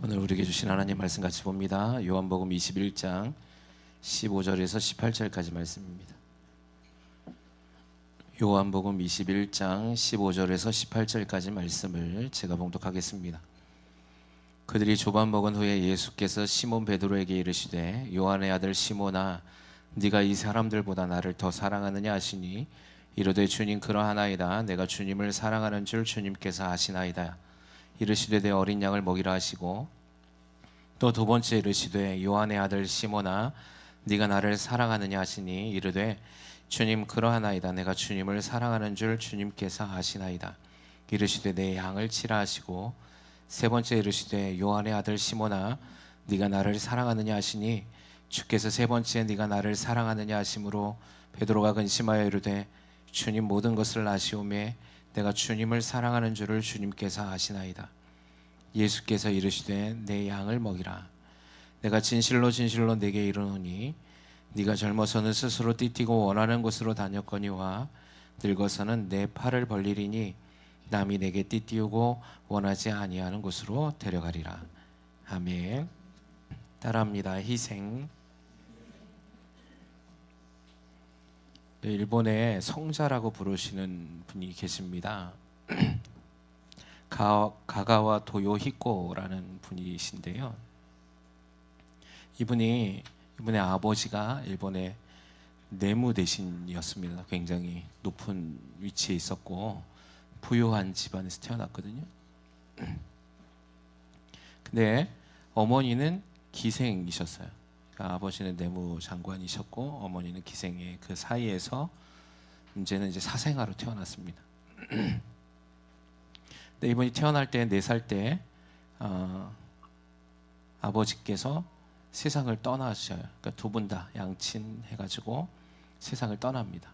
오늘 우리에게 주신 하나님 말씀 같이 봅니다. 요한복음 21장 15절에서 18절까지 말씀입니다. 요한복음 21장 15절에서 18절까지 말씀을 제가 봉독하겠습니다. 그들이 조반 먹은 후에 예수께서 시몬 베드로에게 이르시되 요한의 아들 시몬아 네가 이 사람들보다 나를 더 사랑하느냐 하시니 이르되 주님 그러하나이다. 내가 주님을 사랑하는 줄 주님께서 아시나이다. 이르시되 내 어린 양을 먹이라 하시고 또 두 번째 이르시되 요한의 아들 시몬아 네가 나를 사랑하느냐 하시니 이르되 주님 그러하나이다. 내가 주님을 사랑하는 줄 주님께서 아시나이다. 이르시되 내 양을 치라 하시고 세 번째 이르시되 요한의 아들 시몬아 네가 나를 사랑하느냐 하시니 주께서 세 번째 네가 나를 사랑하느냐 하심으로 베드로가 근심하여 이르되 주님 모든 것을 아시오매 내가 주님을 사랑하는 줄을 주님께서 아시나이다. 예수께서 이르시되 내 양을 먹이라. 내가 진실로 진실로 네게 이르노니 네가 젊어서는 스스로 띠띠고 원하는 곳으로 다녔거니와 늙어서는 내 팔을 벌리리니 남이 내게 띠띠우고 원하지 아니하는 곳으로 데려가리라. 아멘. 따라합니다. 희생. 일본에 성자라고 부르시는 분이 계십니다. 가가와 도요히코라는 분이신데요. 이분의 아버지가 일본의 내무 대신이었습니다. 굉장히 높은 위치에 있었고 부유한 집안에서 태어났거든요. 근데 어머니는 기생이셨어요. 그러니까 아버지는 내무 장관이셨고 어머니는 기생의 그 사이에서 이제는 사생아로 태어났습니다. 근데 이분이 태어날 때 4살 때 아버지께서 세상을 떠나셔요. 그러니까 두 분 다 양친해가지고 세상을 떠납니다.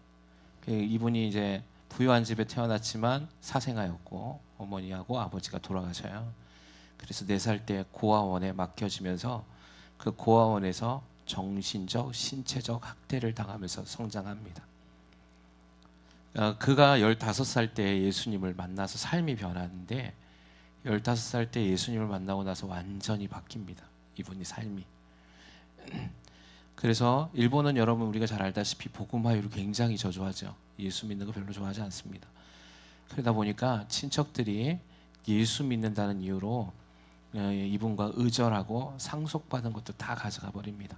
이분이 이제 부유한 집에 태어났지만 사생아였고 어머니하고 아버지가 돌아가셔요. 그래서 4살 때 고아원에 맡겨지면서 그 고아원에서 정신적, 신체적 학대를 당하면서 성장합니다. 그가 15살 때 예수님을 만나서 삶이 변하는데 15살 때 예수님을 만나고 나서 완전히 바뀝니다. 이분이 삶이. 그래서 일본은 여러분 우리가 잘 알다시피 복음화율이 굉장히 저조하죠. 예수 믿는 거 별로 좋아하지 않습니다. 그러다 보니까 친척들이 예수 믿는다는 이유로 이분과 의절하고 상속받은 것도 다 가져가 버립니다.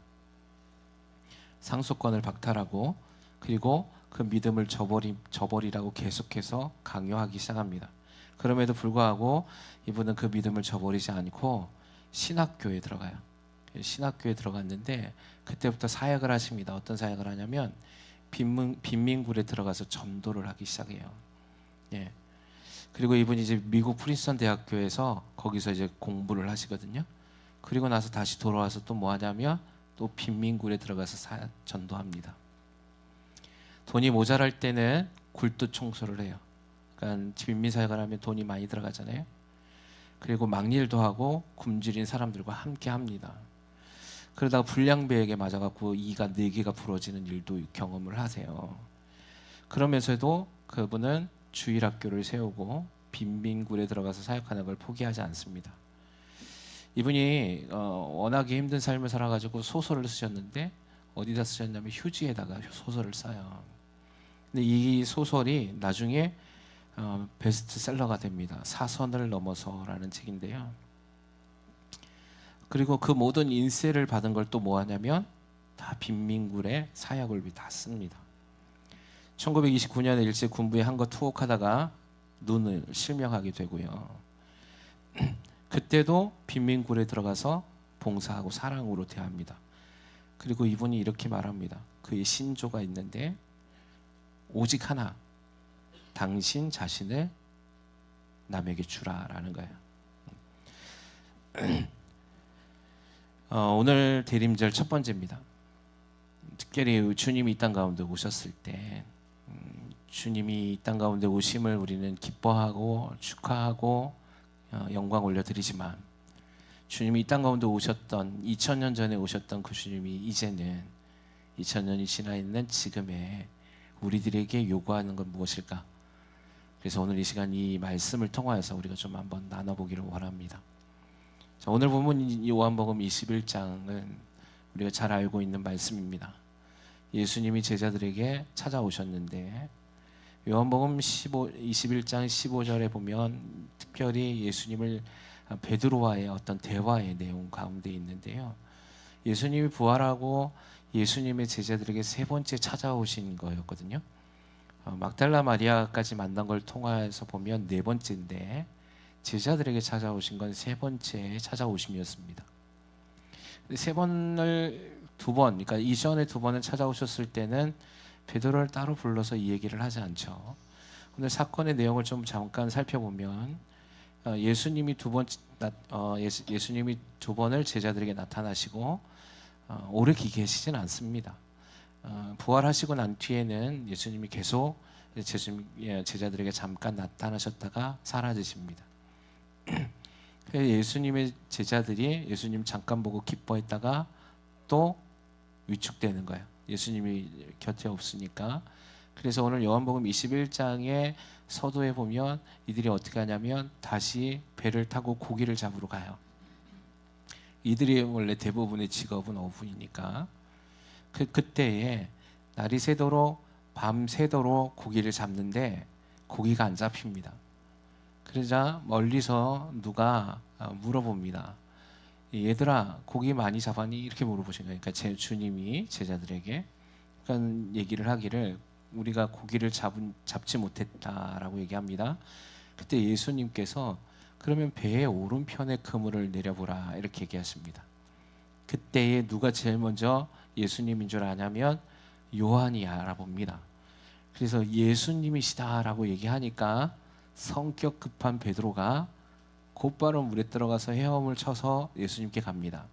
상속권을 박탈하고 그리고 그 믿음을 저버리라고 계속해서 강요하기 시작합니다. 그럼에도 불구하고 이분은 그 믿음을 저버리지 않고 신학교에 들어가요. 신학교에 들어갔는데 그때부터 사역을 하십니다. 어떤 사역을 하냐면 빈민굴에 들어가서 전도를 하기 시작해요. 예. 그리고 이분이 이제 미국 프린스턴 대학교에서 거기서 이제 공부를 하시거든요. 그리고 나서 다시 돌아와서 또 뭐 하냐면 또 빈민굴에 들어가서 전도합니다. 돈이 모자랄 때는 굴뚝 청소를 해요. 그러니까 빈민사역을 하면 돈이 많이 들어가잖아요. 그리고 막일도 하고 굶주린 사람들과 함께 합니다. 그러다가 불량배에게 맞아갖고 이가 4개가 부러지는 일도 경험을 하세요. 그러면서도 그분은 주일학교를 세우고 빈민굴에 들어가서 사역하는 걸 포기하지 않습니다. 이분이 워낙에 힘든 삶을 살아가지고 소설을 쓰셨는데 어디다 쓰셨냐면 휴지에다가 소설을 써요. 근데 이 소설이 나중에 베스트셀러가 됩니다. 사선을 넘어서라는 책인데요. 그리고 그 모든 인세를 받은 걸 또 뭐 하냐면 다 빈민굴에 사역을 다 씁니다. 1929년에 일제 군부에 한껏 투옥하다가 눈을 실명하게 되고요. 그때도 빈민굴에 들어가서 봉사하고 사랑으로 대합니다. 그리고 이분이 이렇게 말합니다. 그의 신조가 있는데 오직 하나, 당신 자신을 남에게 주라라는 거예요. 오늘 대림절 첫 번째입니다. 특별히 주님이 이 땅 가운데 오셨을 때 주님이 이 땅 가운데 오심을 우리는 기뻐하고 축하하고 영광 올려드리지만 주님이 이 땅 가운데 오셨던 2000년 전에 오셨던 그 주님이 이제는 2000년이 지나 있는 지금의 우리들에게 요구하는 건 무엇일까? 그래서 오늘 이 시간 이 말씀을 통하여서 우리가 좀 한번 나눠보기를 원합니다. 자, 오늘 보면 요한복음 21장은 우리가 잘 알고 있는 말씀입니다. 예수님이 제자들에게 찾아오셨는데 요한복음 21장 15절에 보면 특별히 예수님을 베드로와의 어떤 대화의 내용 가운데 있는데요. 예수님이 부활하고 예수님의 제자들에게 세 번째 찾아오신 거였거든요. 막달라 마리아까지 만난 걸 통해서 보면 네 번째인데 제자들에게 찾아오신 건 세 번째 찾아오심이었습니다. 세 번을 두 번, 그러니까 이전에 두 번을 찾아오셨을 때는 베드로를 따로 불러서 이 얘기를 하지 않죠. 오늘 사건의 내용을 좀 잠깐 살펴보면 예수님이 예수님이 두 번을 제자들에게 나타나시고 오래 계시진 않습니다. 부활하시고 난 뒤에는 예수님이 계속 제자들에게 잠깐 나타나셨다가 사라지십니다. 예수님의 제자들이 예수님 잠깐 보고 기뻐했다가 또 위축되는 거예요. 예수님이 곁에 없으니까. 그래서 오늘 요한복음 21장의 서도에 보면 이들이 어떻게 하냐면 다시 배를 타고 고기를 잡으러 가요. 이들이 원래 대부분의 직업은 어부이니까 그때에 날이 새도록 밤 새도록 고기를 잡는데 고기가 안 잡힙니다. 그러자 멀리서 누가 물어봅니다. 얘들아 고기 많이 잡았니? 이렇게 물어보신 거예요. 그러니까 제 주님이 제자들에게 그런 얘기를 하기를 우리가 고기를 잡지 못했다라고 얘기합니다. 그때 예수님께서 그러면 배의 오른편에 그물을 내려보라 이렇게 얘기하십니다. 그때에 누가 제일 먼저 예수님인 줄 아냐면 요한이 알아봅니다. 그래서 예수님이시다라고 얘기하니까 성격 급한 베드로가 곧바로 물에 들어가서 헤엄을 쳐서 예수님께 갑니다.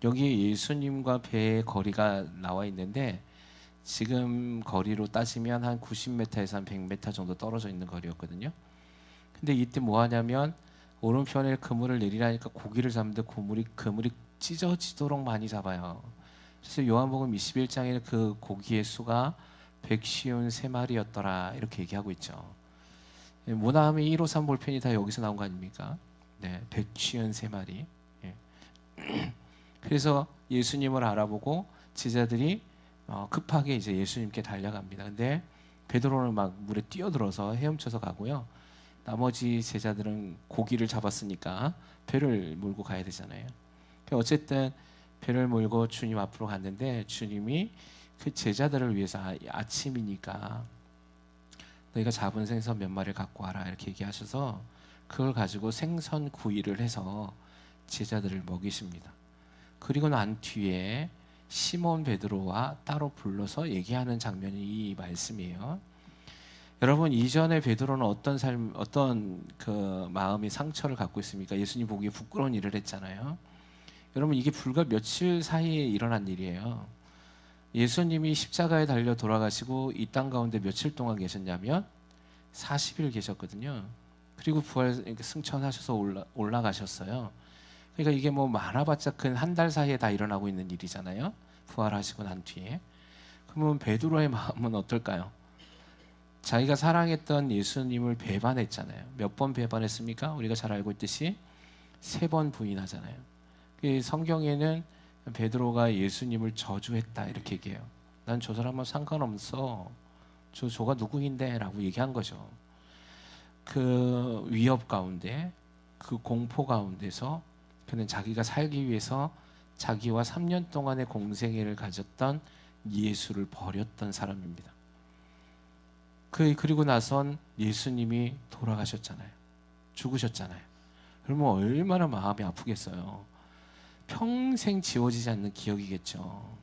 여기 예수님과 배의 거리가 나와 있는데 지금 거리로 따지면 한 90m에서 한 100m 정도 떨어져 있는 거리였거든요. 근데 이때 뭐 하냐면 오른편에 그물을 내리라니까 고기를 잡는데 그물이 찢어지도록 많이 잡아요. 그래서 요한복음 21장에는 그 고기의 수가 153마리였더라 이렇게 얘기하고 있죠. 모나함의 153 볼펜이 다 여기서 나온 거 아닙니까? 네, 153마리. 예. 그래서 예수님을 알아보고 제자들이 급하게 이제 예수님께 달려갑니다. 근데 베드로는 막 물에 뛰어들어서 헤엄쳐서 가고요. 나머지 제자들은 고기를 잡았으니까 배를 몰고 가야 되잖아요. 어쨌든 배를 몰고 주님 앞으로 갔는데 주님이 그 제자들을 위해서 아침이니까 너희가 잡은 생선 몇 마리를 갖고 와라 이렇게 얘기하셔서 그걸 가지고 생선 구이를 해서 제자들을 먹이십니다. 그리고 난 뒤에 시몬 베드로와 따로 불러서 얘기하는 장면이 이 말씀이에요. 여러분 이전에 베드로는 어떤 그 마음의 상처를 갖고 있습니까? 예수님 보기에 부끄러운 일을 했잖아요. 여러분 이게 불과 며칠 사이에 일어난 일이에요. 예수님이 십자가에 달려 돌아가시고 이 땅 가운데 며칠 동안 계셨냐면 40일 계셨거든요. 그리고 부활 승천하셔서 올라가셨어요. 그러니까 이게 뭐 많아봤자 근 한 달 사이에 다 일어나고 있는 일이잖아요. 부활하시고 난 뒤에. 그러면 베드로의 마음은 어떨까요? 자기가 사랑했던 예수님을 배반했잖아요. 몇 번 배반했습니까? 우리가 잘 알고 있듯이 3번 부인하잖아요. 성경에는 베드로가 예수님을 저주했다 이렇게 얘기해요. 난 저 사람은 상관없어. 저가 누구인데? 라고 얘기한 거죠. 그 위협 가운데 그 공포 가운데서 그는 자기가 살기 위해서 자기와 3년 동안의 공생애를 가졌던 예수를 버렸던 사람입니다. 그리고 나선 예수님이 돌아가셨잖아요. 죽으셨잖아요. 그러면 얼마나 마음이 아프겠어요. 평생 지워지지 않는 기억이겠죠.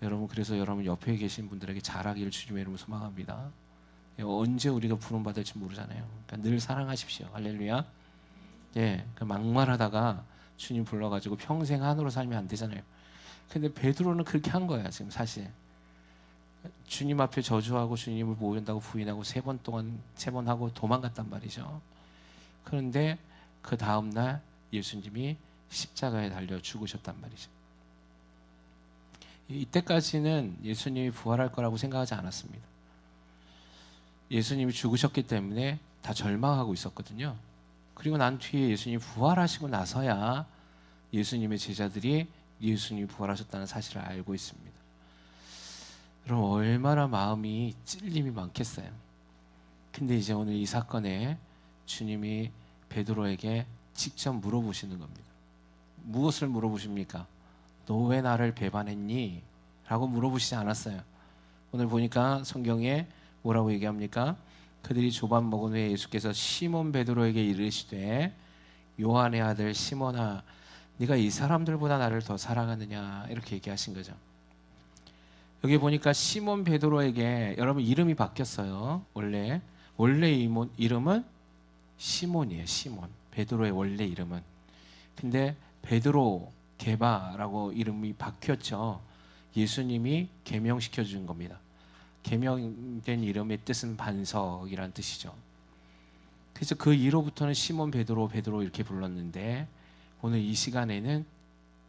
여러분 그래서 여러분 옆에 계신 분들에게 잘하기를 주님의 이름으로 소망합니다. 언제 우리가 부름받을지 모르잖아요. 그러니까 늘 사랑하십시오. 할렐루야. 예, 막말하다가 주님 불러가지고 평생 한으로 살면 안 되잖아요. 근데 베드로는 그렇게 한 거야 지금 사실. 주님 앞에 저주하고 주님을 모른다고 부인하고 3번 하고 도망갔단 말이죠. 그런데 그 다음 날 예수님이 십자가에 달려 죽으셨단 말이죠. 이때까지는 예수님이 부활할 거라고 생각하지 않았습니다. 예수님이 죽으셨기 때문에 다 절망하고 있었거든요. 그리고 난 뒤에 예수님이 부활하시고 나서야 예수님의 제자들이 예수님이 부활하셨다는 사실을 알고 있습니다. 그럼 얼마나 마음이 찔림이 많겠어요. 근데 이제 오늘 이 사건에 주님이 베드로에게 직접 물어보시는 겁니다. 무엇을 물어보십니까? 너 왜 나를 배반했니? 라고 물어보시지 않았어요. 오늘 보니까 성경에 뭐라고 얘기합니까? 그들이 조반 먹은 후에 예수께서 시몬 베드로에게 이르시되 요한의 아들 시몬아 네가 이 사람들보다 나를 더 사랑하느냐 이렇게 얘기하신 거죠. 여기 보니까 시몬 베드로에게 여러분 이름이 바뀌었어요. 원래 이름은 시몬이에요. 시몬 베드로의 원래 이름은. 근데 베드로 게바라고 이름이 바뀌었죠. 예수님이 계명시켜 준 겁니다. 계명된 이름의 뜻은 반석이란 뜻이죠. 그래서 그 이후부터는 시몬 베드로 이렇게 불렀는데 오늘 이 시간에는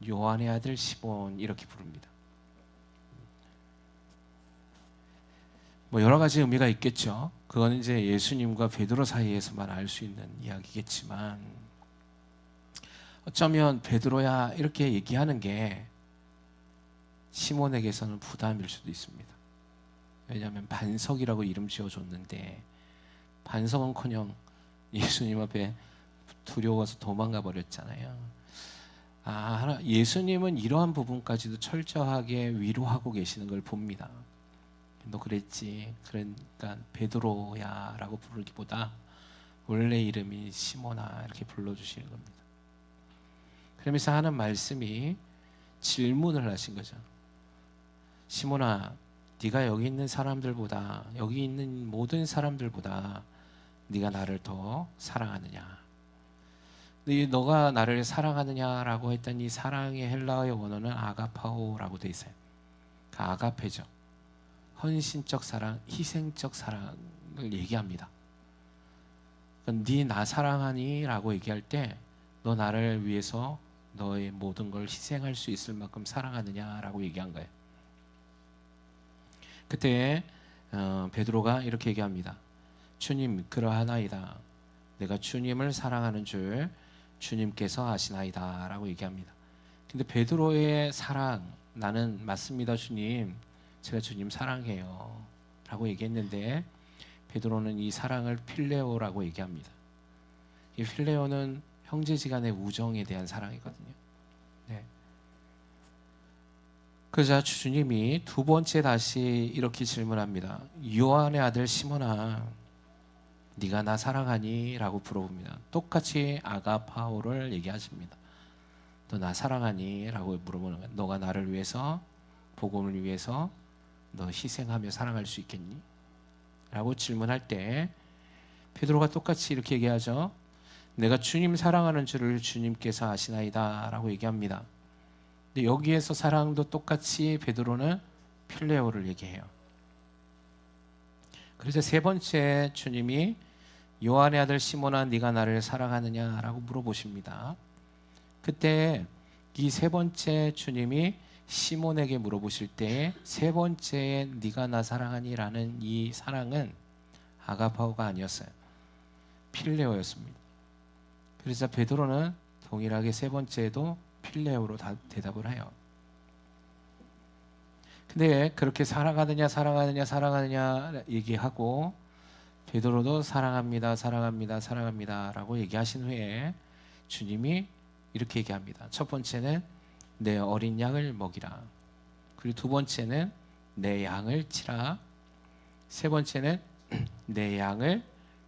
요한의 아들 시몬 이렇게 부릅니다. 뭐 여러 가지 의미가 있겠죠. 그거는 이제 예수님과 베드로 사이에서만 알 수 있는 이야기겠지만 어쩌면 베드로야 이렇게 얘기하는 게 시몬에게서는 부담일 수도 있습니다. 왜냐하면 반석이라고 이름 지어줬는데 반석은커녕 예수님 앞에 두려워서 도망가 버렸잖아요. 예수님은 이러한 부분까지도 철저하게 위로하고 계시는 걸 봅니다. 너 그랬지. 그러니까 베드로야 라고 부르기보다 원래 이름이 시몬아 이렇게 불러주시는 겁니다. 그러면서 하는 말씀이 질문을 하신 거죠. 시몬아 네가 여기 있는 사람들보다 여기 있는 모든 사람들보다 네가 나를 더 사랑하느냐. 너가 나를 사랑하느냐라고 했던 이 사랑의 헬라어의 원어는 아가파오라고 돼 있어요. 그 아가페죠. 헌신적 사랑, 희생적 사랑을 얘기합니다. 네 나 사랑하니? 라고 얘기할 때 너 나를 위해서 너의 모든 걸 희생할 수 있을 만큼 사랑하느냐라고 얘기한 거예요. 그때 베드로가 이렇게 얘기합니다. 주님 그러하나이다. 내가 주님을 사랑하는 줄 주님께서 아시나이다 라고 얘기합니다. 근데 베드로의 사랑 나는 맞습니다 주님. 제가 주님 사랑해요 라고 얘기했는데 베드로는 이 사랑을 필레오라고 얘기합니다. 이 필레오는 형제지간의 우정에 대한 사랑이거든요. 네. 그러자 주님이 두 번째 다시 이렇게 질문합니다. 요한의 아들 시몬아 네가 나 사랑하니? 라고 물어봅니다. 똑같이 아가파오를 얘기하십니다. 너 나 사랑하니? 라고 물어보는 거예요. 너가 나를 위해서 복음을 위해서 너 희생하며 사랑할 수 있겠니? 라고 질문할 때 베드로가 똑같이 이렇게 얘기하죠. 내가 주님 사랑하는 줄을 주님께서 아시나이다 라고 얘기합니다. 근데 여기에서 사랑도 똑같이 베드로는 필레오를 얘기해요. 그래서 세 번째 주님이 요한의 아들 시몬아 네가 나를 사랑하느냐 라고 물어보십니다. 그때 이 세 번째 주님이 시몬에게 물어보실 때 세 번째 네가 나 사랑하니? 라는 이 사랑은 아가파오가 아니었어요. 필레오였습니다. 그래서 베드로는 동일하게 세 번째에도 필레오로 대답을 해요. 근데 그렇게 사랑하느냐 얘기하고 베드로도 사랑합니다 라고 얘기하신 후에 주님이 이렇게 얘기합니다. 첫 번째는 내 어린 양을 먹이라. 그리고 두 번째는 내 양을 치라. 세 번째는 내 양을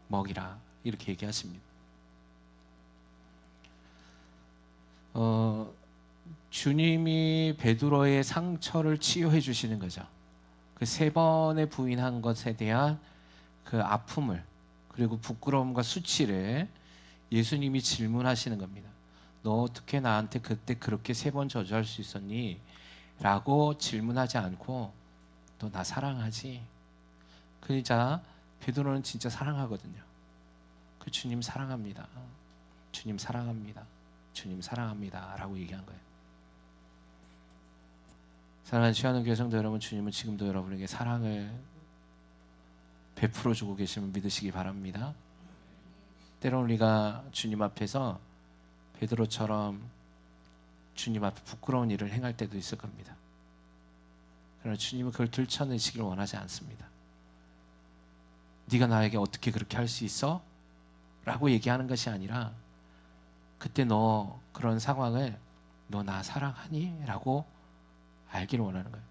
먹이라. 이렇게 얘기하십니다. 주님이 베드로의 상처를 치유해 주시는 거죠. 그 세 번의 부인한 것에 대한 그 아픔을 그리고 부끄러움과 수치를 예수님이 질문하시는 겁니다. 너 어떻게 나한테 그때 그렇게 세 번 저주할 수 있었니? 라고 질문하지 않고 너 나 사랑하지? 그러자 베드로는 진짜 사랑하거든요. 그 주님 사랑합니다. 주님 사랑합니다. 주님 사랑합니다 라고 얘기한 거예요. 사랑하는 취하는 교회 성도 여러분, 주님은 지금도 여러분에게 사랑을 베풀어 주고 계심을 믿으시기 바랍니다. 때로는 우리가 주님 앞에서 베드로처럼 주님 앞에 부끄러운 일을 행할 때도 있을 겁니다. 그러나 주님은 그걸 들춰내시기를 원하지 않습니다. 네가 나에게 어떻게 그렇게 할 수 있어? 라고 얘기하는 것이 아니라 그때 너 그런 상황을 너 나 사랑하니? 라고 알기를 원하는 거예요.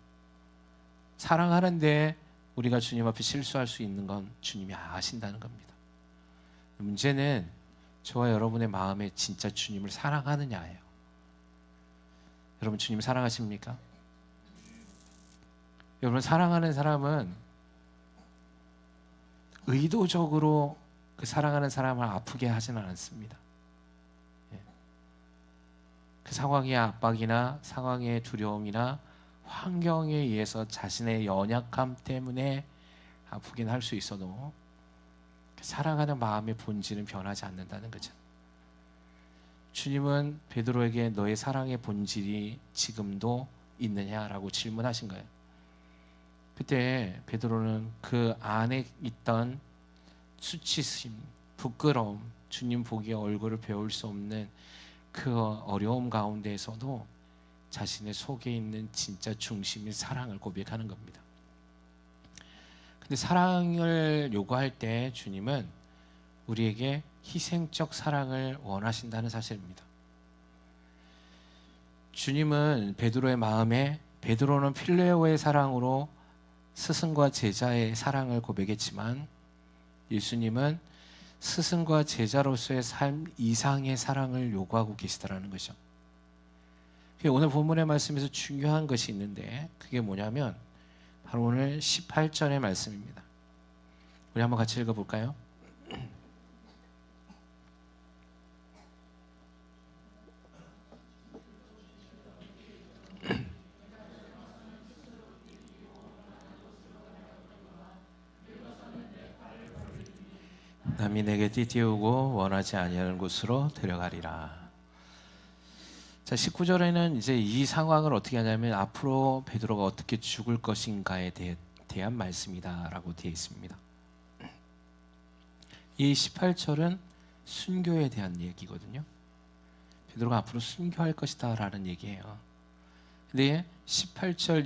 사랑하는데 우리가 주님 앞에 실수할 수 있는 건 주님이 아신다는 겁니다. 문제는 저와 여러분의 마음에 진짜 주님을 사랑하느냐예요. 여러분 주님 사랑하십니까? 여러분 사랑하는 사람은 의도적으로 그 사랑하는 사람을 아프게 하지는 않습니다. 그 상황의 압박이나 상황의 두려움이나 환경에 의해서 자신의 연약함 때문에 아프긴 할 수 있어도 사랑하는 마음의 본질은 변하지 않는다는 거죠. 주님은 베드로에게 너의 사랑의 본질이 지금도 있느냐라고 질문하신 거예요. 그때 베드로는 그 안에 있던 수치심, 부끄러움, 주님 보기에 얼굴을 배울 수 없는 그 어려움 가운데에서도 자신의 속에 있는 진짜 중심인 사랑을 고백하는 겁니다. 근데 사랑을 요구할 때 주님은 우리에게 희생적 사랑을 원하신다는 사실입니다. 주님은 베드로의 마음에 베드로는 필레오의 사랑으로 스승과 제자의 사랑을 고백했지만 예수님은 스승과 제자로서의 삶 이상의 사랑을 요구하고 계시다라는 거죠. 오늘 본문의 말씀에서 중요한 것이 있는데 그게 뭐냐면 바로 오늘 18절의 말씀입니다. 우리 한번 같이 읽어볼까요? 남이 내게 띠띠우고 원하지 아니하는 곳으로 데려가리라. 자, 19절에는 이제 이 상황을 어떻게 하냐면 앞으로 베드로가 어떻게 죽을 것인가에 대한 말씀이다라고 되어 있습니다. 이 18절은 순교에 대한 얘기거든요. 베드로가 앞으로 순교할 것이다라는 얘기예요. 근데 18절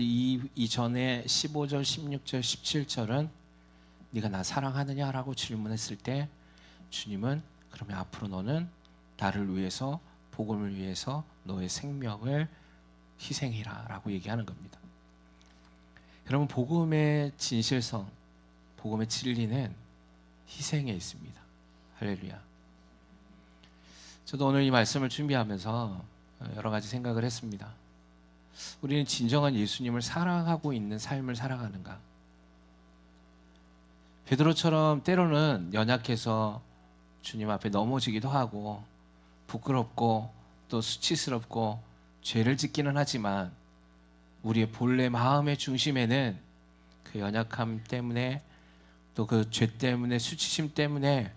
이전에 15절, 16절, 17절은 네가 나 사랑하느냐라고 질문했을 때 주님은 그러면 앞으로 너는 나를 위해서 복음을 위해서 너의 생명을 희생해라 라고 얘기하는 겁니다. 여러분 복음의 진실성, 복음의 진리는 희생에 있습니다. 할렐루야. 저도 오늘 이 말씀을 준비하면서 여러 가지 생각을 했습니다. 우리는 진정한 예수님을 사랑하고 있는 삶을 살아가는가? 베드로처럼 때로는 연약해서 주님 앞에 넘어지기도 하고 부끄럽고 또 수치스럽고 죄를 짓기는 하지만 우리의 본래 마음의 중심에는 그 연약함 때문에 또 그 죄 때문에 수치심 때문에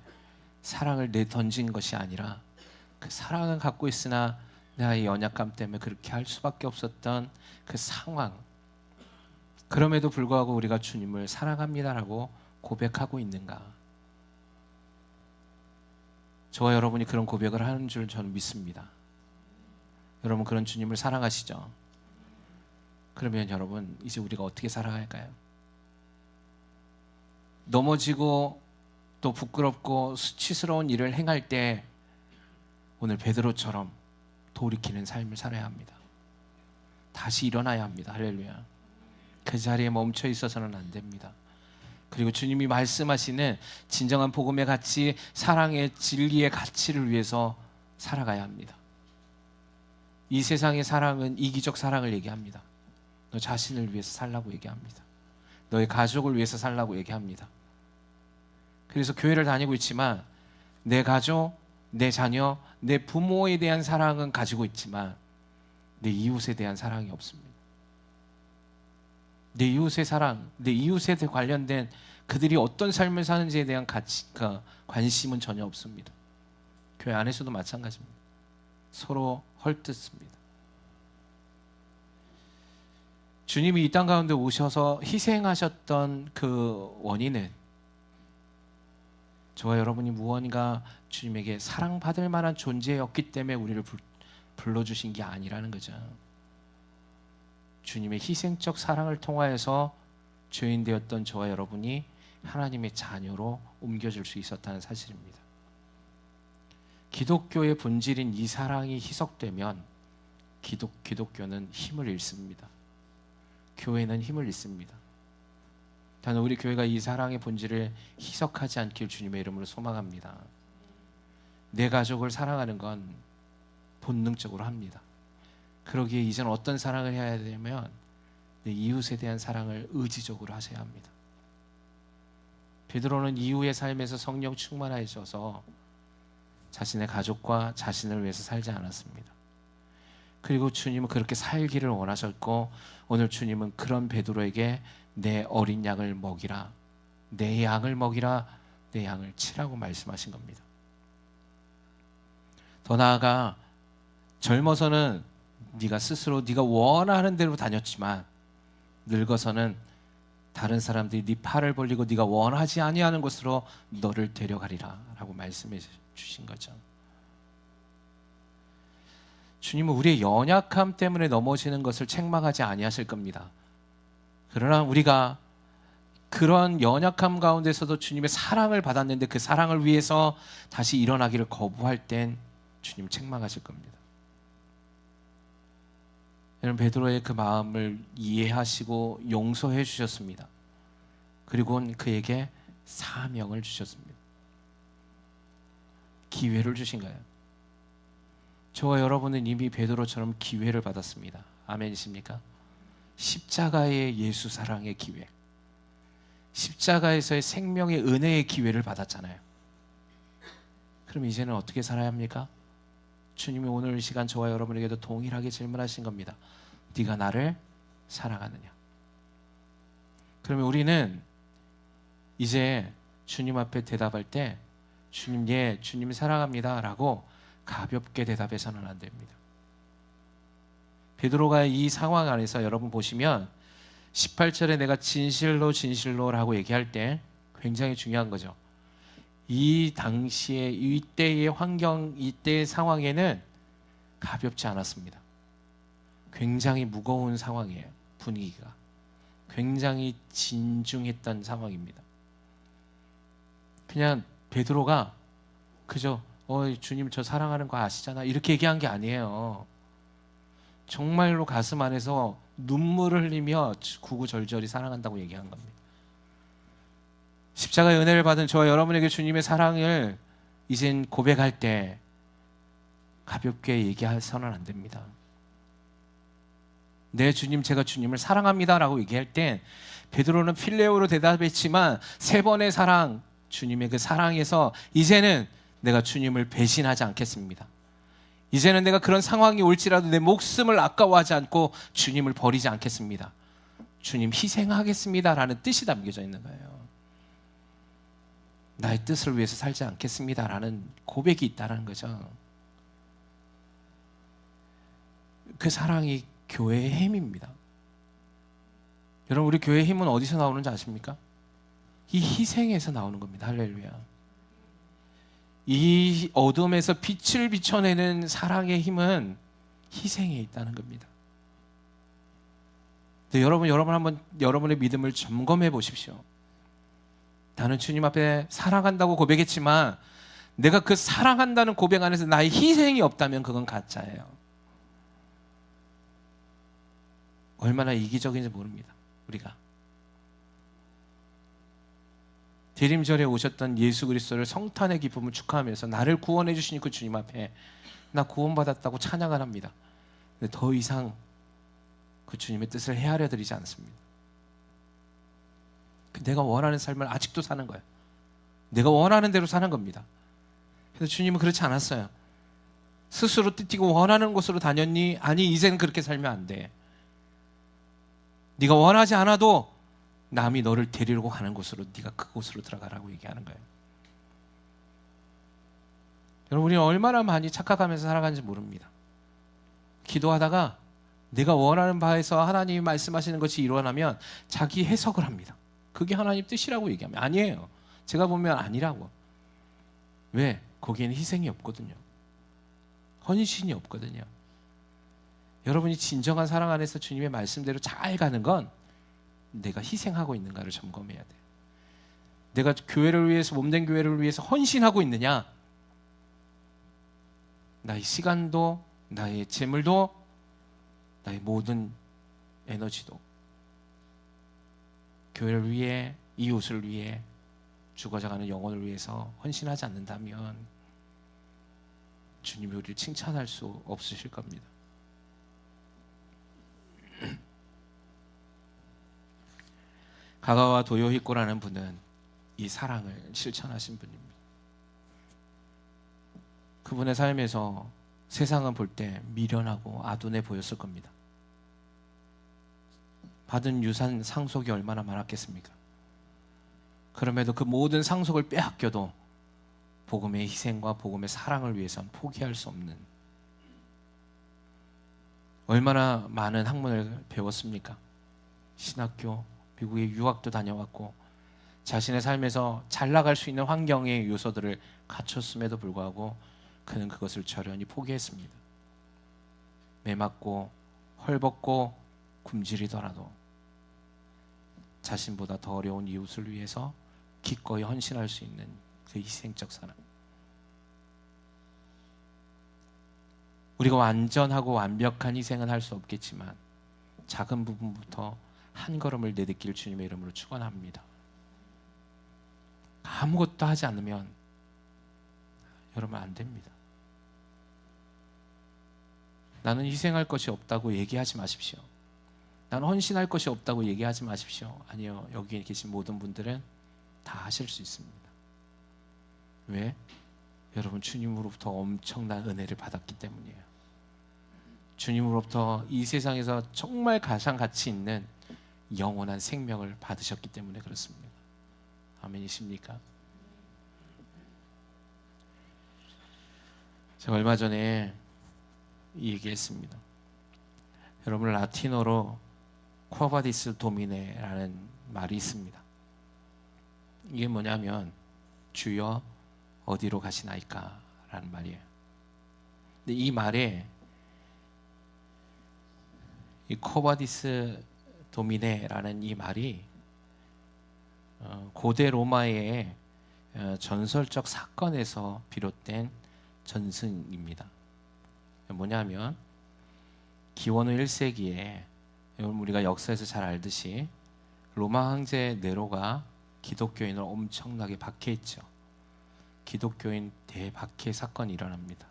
사랑을 내던진 것이 아니라 그 사랑은 갖고 있으나 내가 이 연약함 때문에 그렇게 할 수밖에 없었던 그 상황, 그럼에도 불구하고 우리가 주님을 사랑합니다라고 고백하고 있는가? 저와 여러분이 그런 고백을 하는 줄 저는 믿습니다. 여러분 그런 주님을 사랑하시죠? 그러면 여러분 이제 우리가 어떻게 살아갈까요? 넘어지고 또 부끄럽고 수치스러운 일을 행할 때 오늘 베드로처럼 돌이키는 삶을 살아야 합니다. 다시 일어나야 합니다. 할렐루야. 그 자리에 멈춰 있어서는 안 됩니다. 그리고 주님이 말씀하시는 진정한 복음의 가치, 사랑의 진리의 가치를 위해서 살아가야 합니다. 이 세상의 사랑은 이기적 사랑을 얘기합니다. 너 자신을 위해서 살라고 얘기합니다. 너의 가족을 위해서 살라고 얘기합니다. 그래서 교회를 다니고 있지만 내 가족, 내 자녀, 내 부모에 대한 사랑은 가지고 있지만 내 이웃에 대한 사랑이 없습니다. 내 이웃의 사랑, 내 이웃에 관련된 그들이 어떤 삶을 사는지에 대한 관심은 전혀 없습니다. 교회 안에서도 마찬가지입니다. 서로 헐뜯습니다. 주님이 이 땅 가운데 오셔서 희생하셨던 그 원인은 저와 여러분이 무언가 주님에게 사랑받을 만한 존재였기 때문에 우리를 불러주신 게 아니라는 거죠. 주님의 희생적 사랑을 통하여서 죄인 되었던 저와 여러분이 하나님의 자녀로 옮겨질 수 있었다는 사실입니다. 기독교의 본질인 이 사랑이 희석되면 기독교는 힘을 잃습니다. 교회는 힘을 잃습니다. 단 우리 교회가 이 사랑의 본질을 희석하지 않길 주님의 이름으로 소망합니다. 내 가족을 사랑하는 건 본능적으로 합니다. 그러기에 이제는 어떤 사랑을 해야 되냐면 내 이웃에 대한 사랑을 의지적으로 하셔야 합니다. 베드로는 이후의 삶에서 성령 충만하셔서 자신의 가족과 자신을 위해서 살지 않았습니다. 그리고 주님은 그렇게 살기를 원하셨고 오늘 주님은 그런 베드로에게 내 어린 양을 먹이라, 내 양을 먹이라, 내 양을 치라고 말씀하신 겁니다. 더 나아가 젊어서는 네가 스스로 네가 원하는 대로 다녔지만 늙어서는 다른 사람들이 네 팔을 벌리고 네가 원하지 아니하는 곳으로 너를 데려가리라 라고 말씀해 주신 거죠. 주님은 우리의 연약함 때문에 넘어지는 것을 책망하지 아니하실 겁니다. 그러나 우리가 그런 연약함 가운데서도 주님의 사랑을 받았는데 그 사랑을 위해서 다시 일어나기를 거부할 땐 주님 책망하실 겁니다. 여러분 베드로의 그 마음을 이해하시고 용서해 주셨습니다. 그리고는 그에게 사명을 주셨습니다. 기회를 주신 거예요. 저와 여러분은 이미 베드로처럼 기회를 받았습니다. 아멘이십니까? 십자가의 예수 사랑의 기회, 십자가에서의 생명의 은혜의 기회를 받았잖아요. 그럼 이제는 어떻게 살아야 합니까? 주님이 오늘 이 시간 저와 여러분에게도 동일하게 질문하신 겁니다. 네가 나를 사랑하느냐? 그러면 우리는 이제 주님 앞에 대답할 때 주님, 예, 주님 사랑합니다 라고 가볍게 대답해서는 안 됩니다. 베드로가 이 상황 안에서 여러분 보시면 18절에 내가 진실로 진실로라고 얘기할 때 굉장히 중요한 거죠. 이 당시에 이때의 환경, 이때의 상황에는 가볍지 않았습니다. 굉장히 무거운 상황이에요. 분위기가 굉장히 진중했던 상황입니다. 그냥 베드로가 그저 주님 저 사랑하는 거 아시잖아 이렇게 얘기한 게 아니에요. 정말로 가슴 안에서 눈물을 흘리며 구구절절히 사랑한다고 얘기한 겁니다. 십자가의 은혜를 받은 저와 여러분에게 주님의 사랑을 이젠 고백할 때 가볍게 얘기해서는 안 됩니다. 네 주님 제가 주님을 사랑합니다 라고 얘기할 때 베드로는 필레오로 대답했지만 세 번의 사랑, 주님의 그 사랑에서 이제는 내가 주님을 배신하지 않겠습니다. 이제는 내가 그런 상황이 올지라도 내 목숨을 아까워하지 않고 주님을 버리지 않겠습니다. 주님 희생하겠습니다 라는 뜻이 담겨져 있는 거예요. 나의 뜻을 위해서 살지 않겠습니다 라는 고백이 있다는 거죠. 그 사랑이 교회의 힘입니다. 여러분 우리 교회의 힘은 어디서 나오는지 아십니까? 이 희생에서 나오는 겁니다. 할렐루야. 이 어둠에서 빛을 비춰내는 사랑의 힘은 희생에 있다는 겁니다. 여러분 한번 여러분의 믿음을 점검해 보십시오. 나는 주님 앞에 사랑한다고 고백했지만 내가 그 사랑한다는 고백 안에서 나의 희생이 없다면 그건 가짜예요. 얼마나 이기적인지 모릅니다. 우리가 대림절에 오셨던 예수 그리스도를 성탄의 기쁨을 축하하면서 나를 구원해 주신 그 주님 앞에 나 구원받았다고 찬양을 합니다. 근데 더 이상 그 주님의 뜻을 헤아려 드리지 않습니다. 내가 원하는 삶을 아직도 사는 거예요. 내가 원하는 대로 사는 겁니다. 그래서 주님은 그렇지 않았어요. 스스로 띠띠고 원하는 곳으로 다녔니? 아니 이제는 그렇게 살면 안 돼. 네가 원하지 않아도 남이 너를 데리고 가는 곳으로 네가 그곳으로 들어가라고 얘기하는 거예요. 여러분 우리는 얼마나 많이 착각하면서 살아가는지 모릅니다. 기도하다가 내가 원하는 바에서 하나님이 말씀하시는 것이 일어나면 자기 해석을 합니다. 그게 하나님 뜻이라고 얘기하면 아니에요. 제가 보면 아니라고. 왜? 거기에는 희생이 없거든요. 헌신이 없거든요. 여러분이 진정한 사랑 안에서 주님의 말씀대로 잘 가는 건 내가 희생하고 있는가를 점검해야 돼. 내가 교회를 위해서, 몸된 교회를 위해서 헌신하고 있느냐? 나의 시간도, 나의 재물도, 나의 모든 에너지도 교회를 위해, 이웃을 위해, 죽어져가는 영혼을 위해서 헌신하지 않는다면 주님이 우리를 칭찬할 수 없으실 겁니다. 가가와 도요히코라는 분은 이 사랑을 실천하신 분입니다. 그분의 삶에서 세상은 볼 때 미련하고 아둔해 보였을 겁니다. 받은 유산 상속이 얼마나 많았겠습니까? 그럼에도 그 모든 상속을 빼앗겨도 복음의 희생과 복음의 사랑을 위해서는 포기할 수 없는, 얼마나 많은 학문을 배웠습니까? 신학교, 미국에 유학도 다녀왔고 자신의 삶에서 잘 나갈 수 있는 환경의 요소들을 갖췄음에도 불구하고 그는 그것을 절연히 포기했습니다. 매맞고 헐벗고 굶주리더라도 자신보다 더 어려운 이웃을 위해서 기꺼이 헌신할 수 있는 그 희생적 사랑. 우리가 완전하고 완벽한 희생은 할 수 없겠지만 작은 부분부터 한 걸음을 내딛길 주님의 이름으로 축원합니다. 아무것도 하지 않으면 여러분 안 됩니다. 나는 희생할 것이 없다고 얘기하지 마십시오. 나는 헌신할 것이 없다고 얘기하지 마십시오. 아니요, 여기 계신 모든 분들은 다 하실 수 있습니다. 왜? 여러분 주님으로부터 엄청난 은혜를 받았기 때문이에요. 주님으로부터 이 세상에서 정말 가장 가치 있는 영원한 생명을 받으셨기 때문에 그렇습니다. 아멘이십니까? 제가 얼마 전에 이 얘기했습니다. 여러분 라틴어로 쿼바디스 도미네라는 말이 있습니다. 이게 뭐냐면 주여 어디로 가시나이까 라는 말이에요. 근데 이 말에 이 쿼바디스 도미네라는 이 말이 고대 로마의 전설적 사건에서 비롯된 전승입니다. 뭐냐면 기원후 1세기에 우리가 역사에서 잘 알듯이 로마 황제 네로가 기독교인을 엄청나게 박해했죠. 기독교인 대박해 사건이 일어납니다.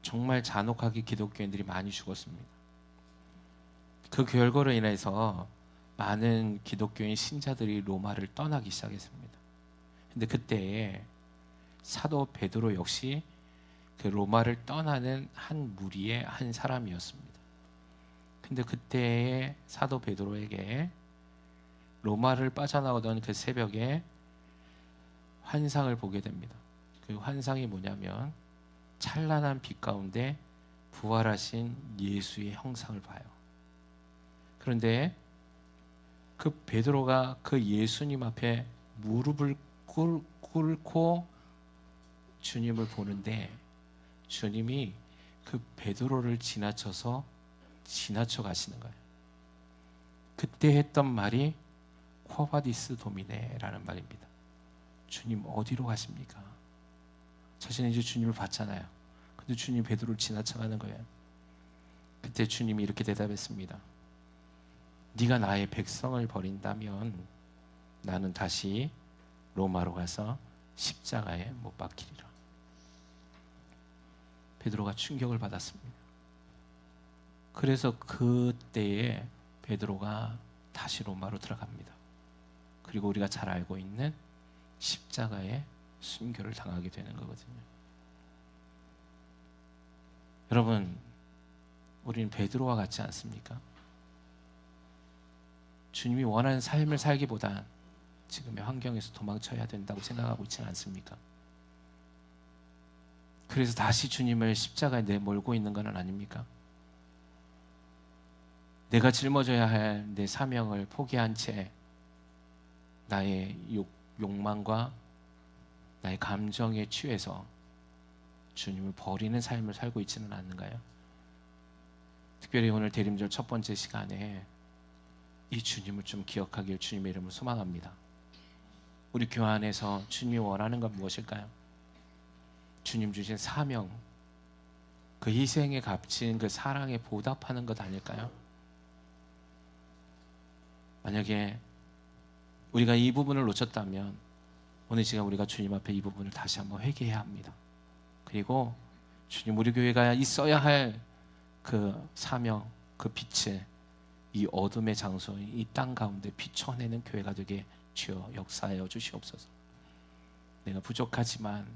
정말 잔혹하게 기독교인들이 많이 죽었습니다. 그 결과로 인해서 많은 기독교인 신자들이 로마를 떠나기 시작했습니다. 근데 그때 사도 베드로 역시 그 로마를 떠나는 한 무리의 한 사람이었습니다. 근데 그때의 사도 베드로에게 로마를 빠져나오던 그 새벽에 환상을 보게 됩니다. 그 환상이 뭐냐면 찬란한 빛 가운데 부활하신 예수의 형상을 봐요. 그런데 그 베드로가 그 예수님 앞에 무릎을 꿇고 주님을 보는데 주님이 그 베드로를 지나쳐 가시는 거예요. 그때 했던 말이 쿼바디스 도미네라는 말입니다. 주님 어디로 가십니까? 자신은 이제 주님을 봤잖아요. 근데 주님 베드로를 지나쳐가는 거예요. 그때 주님이 이렇게 대답했습니다. 네가 나의 백성을 버린다면 나는 다시 로마로 가서 십자가에 못 박히리라. 베드로가 충격을 받았습니다. 그래서 그때에 베드로가 다시 로마로 들어갑니다. 그리고 우리가 잘 알고 있는 십자가에 순교를 당하게 되는 거거든요. 여러분, 우리는 베드로와 같지 않습니까? 주님이 원하는 삶을 살기보단 지금의 환경에서 도망쳐야 된다고 생각하고 있지는 않습니까? 그래서 다시 주님을 십자가에 내몰고 있는 건 아닙니까? 내가 짊어져야 할 내 사명을 포기한 채 나의 욕망과 나의 감정에 취해서 주님을 버리는 삶을 살고 있지는 않는가요? 특별히 오늘 대림절 첫 번째 시간에 이 주님을 좀 기억하길 주님의 이름으로 소망합니다. 우리 교회 안에서 주님이 원하는 건 무엇일까요? 주님 주신 사명, 그 희생에 값진 그 사랑에 보답하는 것 아닐까요? 만약에 우리가 이 부분을 놓쳤다면 오늘 시간 우리가 주님 앞에 이 부분을 다시 한번 회개해야 합니다. 그리고 주님, 우리 교회가 있어야 할 그 사명, 그 빛을 이 어둠의 장소인 이 땅 가운데 비춰내는 교회가 되게 주여 역사하여 주시옵소서. 내가 부족하지만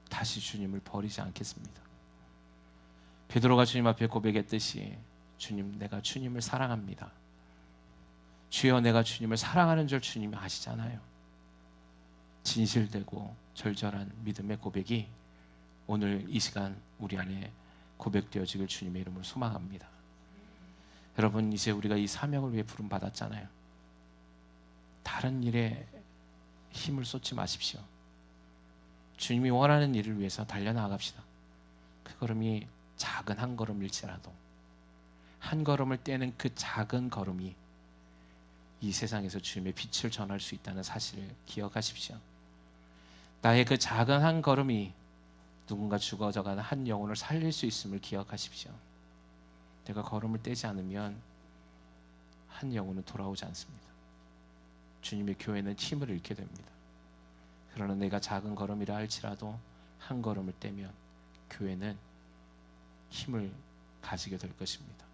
다시 주님을 버리지 않겠습니다. 베드로가 주님 앞에 고백했듯이 주님, 내가 주님을 사랑합니다. 주여, 내가 주님을 사랑하는 줄 주님이 아시잖아요. 진실되고 절절한 믿음의 고백이 오늘 이 시간 우리 안에 고백되어지길 주님의 이름으로 소망합니다. 여러분, 이제 우리가 이 사명을 위해 부름 받았잖아요. 다른 일에 힘을 쏟지 마십시오. 주님이 원하는 일을 위해서 달려나갑시다. 그 걸음이 작은 한 걸음일지라도 한 걸음을 떼는 그 작은 걸음이 이 세상에서 주님의 빛을 전할 수 있다는 사실을 기억하십시오. 나의 그 작은 한 걸음이 누군가 죽어져가는 한 영혼을 살릴 수 있음을 기억하십시오. 내가 걸음을 떼지 않으면 한 영혼은 돌아오지 않습니다. 주님의 교회는 힘을 잃게 됩니다. 그러나 내가 작은 걸음이라 할지라도 한 걸음을 떼면 교회는 힘을 가지게 될 것입니다.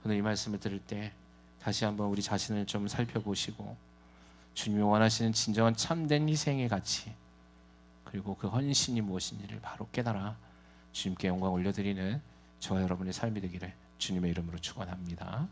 오늘 이 말씀을 들을 때 다시 한번 우리 자신을 좀 살펴보시고 주님이 원하시는 진정한 참된 희생의 가치, 그리고 그 헌신이 무엇인지를 바로 깨달아 주님께 영광 올려드리는 저와 여러분의 삶이 되기를 주님의 이름으로 축원합니다.